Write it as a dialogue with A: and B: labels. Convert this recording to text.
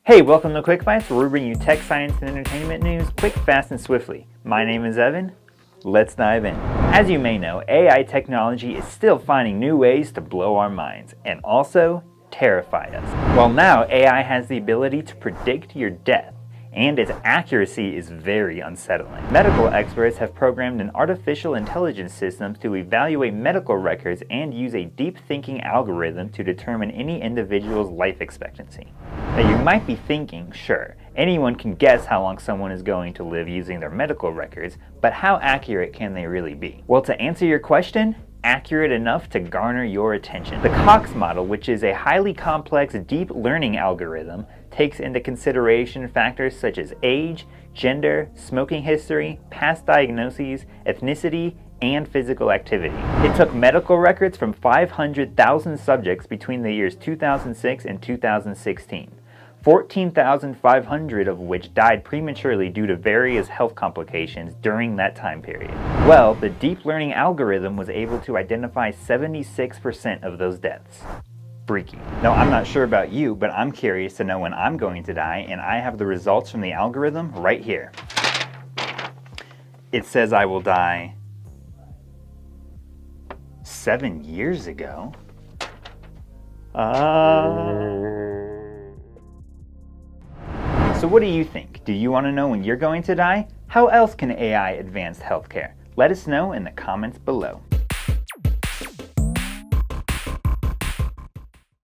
A: Hey, welcome to Quick Bites, where we bring you tech, science, and entertainment news quick, fast, and swiftly. My name is Evan. Let's dive in. As you may know, AI technology is still finding new ways to blow our minds and also terrify us. Well, now AI has the ability to predict your death, and its accuracy is very unsettling. Medical experts have programmed an artificial intelligence system to evaluate medical records and use a deep thinking algorithm to determine any individual's life expectancy. Now you might be thinking, sure, anyone can guess how long someone is going to live using their medical records, but how accurate can they really be? Well, to answer your question, accurate enough to garner your attention. The Cox Model, which is a highly complex deep learning algorithm, takes into consideration factors such as age, gender, smoking history, past diagnoses, ethnicity, and physical activity. It took medical records from 500,000 subjects between the years 2006 and 2016. 14,500 of which died prematurely due to various health complications during that time period. Well, the deep learning algorithm was able to identify 76% of those deaths. Freaky. Now, I'm not sure about you, but I'm curious to know when I'm going to die, and I have the results from the algorithm right here. It says I will die 7 years ago. So what do you think? Do you want to know when you're going to die? How else can AI advance healthcare? Let us know in the comments below.